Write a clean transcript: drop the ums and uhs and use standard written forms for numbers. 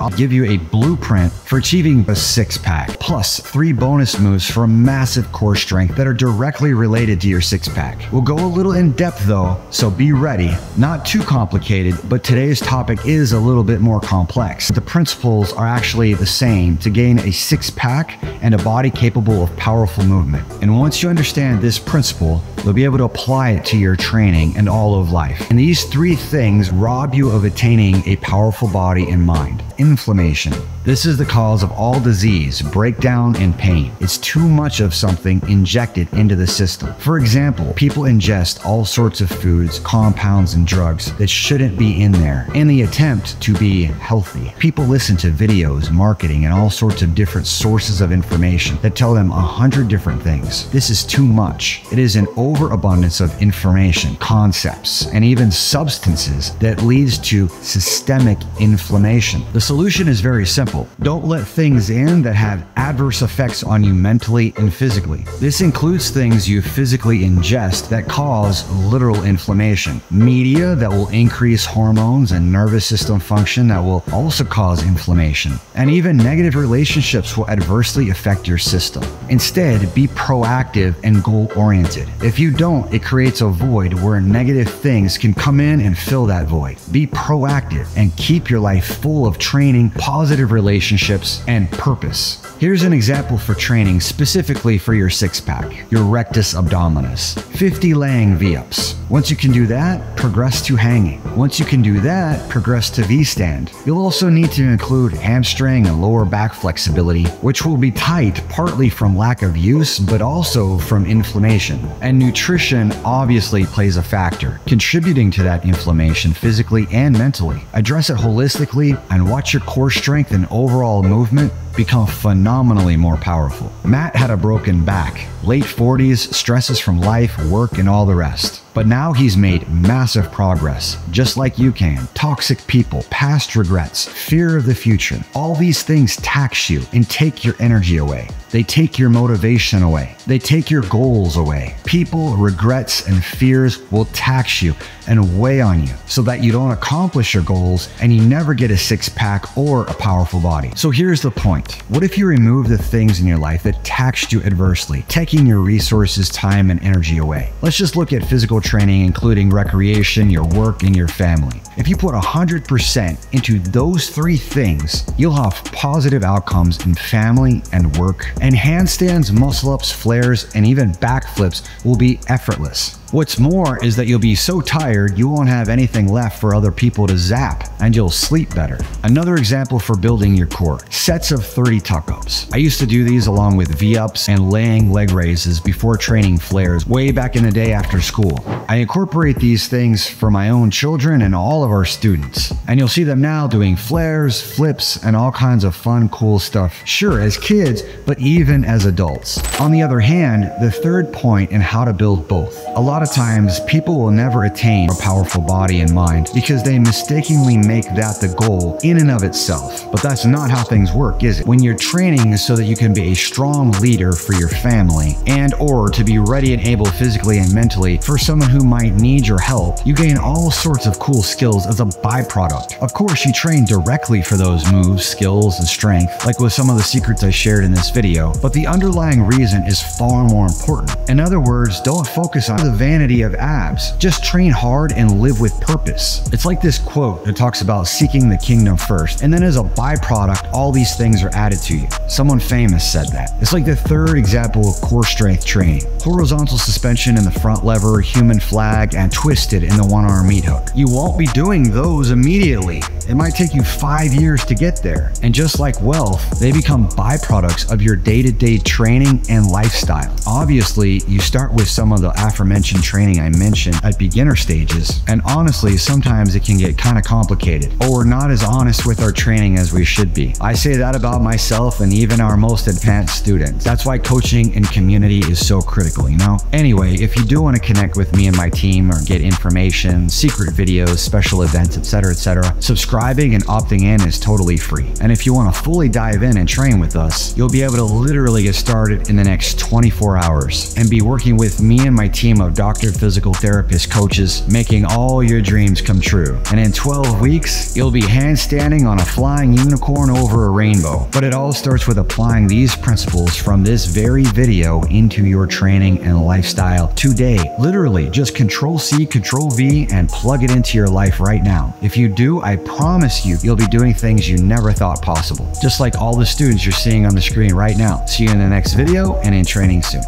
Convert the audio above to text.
I'll give you a blueprint for achieving a six-pack, plus 3 bonus moves for massive core strength that are directly related to your six-pack. We'll go a little in depth though, so be ready. Not too complicated, but today's topic is a little bit more complex. The principles are actually the same to gain a six-pack and a body capable of powerful movement. And once you understand this principle, you'll be able to apply it to your training and all of life. And these 3 things rob you of attaining a powerful body and mind. Inflammation. This is the cause of all disease, breakdown, and pain. It's too much of something injected into the system. For example, people ingest all sorts of foods, compounds, and drugs that shouldn't be in there in the attempt to be healthy. People listen to videos, marketing, and all sorts of different sources of information that tell them 100 different things. This is too much. It is an overabundance of information, concepts, and even substances that leads to systemic inflammation. The solution is very simple. Don't let things in that have adverse effects on you mentally and physically. This includes things you physically ingest that cause literal inflammation. Media that will increase hormones and nervous system function that will also cause inflammation. And even negative relationships will adversely affect your system. Instead, be proactive and goal-oriented. If you don't, it creates a void where negative things can come in and fill that void. Be proactive and keep your life full of training, positive relationships, and purpose. Here's an example for training specifically for your six-pack, your rectus abdominis. 50 laying V-ups. Once you can do that, progress to hanging. Once you can do that, progress to V-stand. You'll also need to include hamstring and lower back flexibility, which will be tight partly from lack of use, but also from inflammation. And nutrition obviously plays a factor, contributing to that inflammation physically and mentally. Address it holistically and watch your core strength and overall movement become phenomenally more powerful. Matt had a broken back, late 40s, stresses from life, work, and all the rest. But now he's made massive progress, just like you can. Toxic people, past regrets, fear of the future. All these things tax you and take your energy away. They take your motivation away. They take your goals away. People, regrets, and fears will tax you and weigh on you so that you don't accomplish your goals and you never get a six-pack or a powerful body. So here's the point. What if you remove the things in your life that taxed you adversely, taking your resources, time, and energy away? Let's just look at physical training, including recreation, your work, and your family. If you put 100% into those 3 things, you'll have positive outcomes in family and work. And handstands, muscle-ups, flares, and even backflips will be effortless. What's more is that you'll be so tired you won't have anything left for other people to zap, and you'll sleep better. Another example for building your core, sets of 30 tuck-ups. I used to do these along with V-ups and laying leg raises before training flares way back in the day after school. I incorporate these things for my own children and all of our students. And you'll see them now doing flares, flips, and all kinds of fun, cool stuff. Sure, as kids, but even as adults. On the other hand, the third point in how to build both. A lot of times, people will never attain a powerful body and mind because they mistakenly make that the goal in and of itself. But that's not how things work, is it? When you're training so that you can be a strong leader for your family and or to be ready and able physically and mentally for someone who might need your help, you gain all sorts of cool skills as a byproduct. Of course, you train directly for those moves, skills, and strength, like with some of the secrets I shared in this video, but the underlying reason is far more important. In other words, don't focus on the vanity of abs. Just train hard and live with purpose. It's like this quote that talks about seeking the kingdom first, and then as a byproduct, all these things are added to you. Someone famous said that. It's like the third example of core strength training. Horizontal suspension in the front lever, human flag, and twisted in the one-arm meat hook. You won't be doing those immediately. It might take you 5 years to get there. And just like wealth, they become byproducts of your day-to-day training and lifestyle. Obviously, you start with some of the aforementioned training I mentioned at beginner stages, and honestly, sometimes it can get kind of complicated, or we're not as honest with our training as we should be. I say that about myself and even our most advanced students. That's why coaching and community is so critical, you know? Anyway, if you do want to connect with me and my team or get information, secret videos, special social events, etc., etc., subscribing and opting in is totally free. And if you want to fully dive in and train with us, you'll be able to literally get started in the next 24 hours and be working with me and my team of doctored physical therapist coaches, making all your dreams come true. And in 12 weeks, you'll be handstanding on a flying unicorn over a rainbow. But it all starts with applying these principles from this very video into your training and lifestyle today. Literally, just Control-C, Control-V, and plug it into your life right now. If you do, I promise you'll be doing things you never thought possible. Just like all the students you're seeing on the screen right now. See you in the next video and in training soon.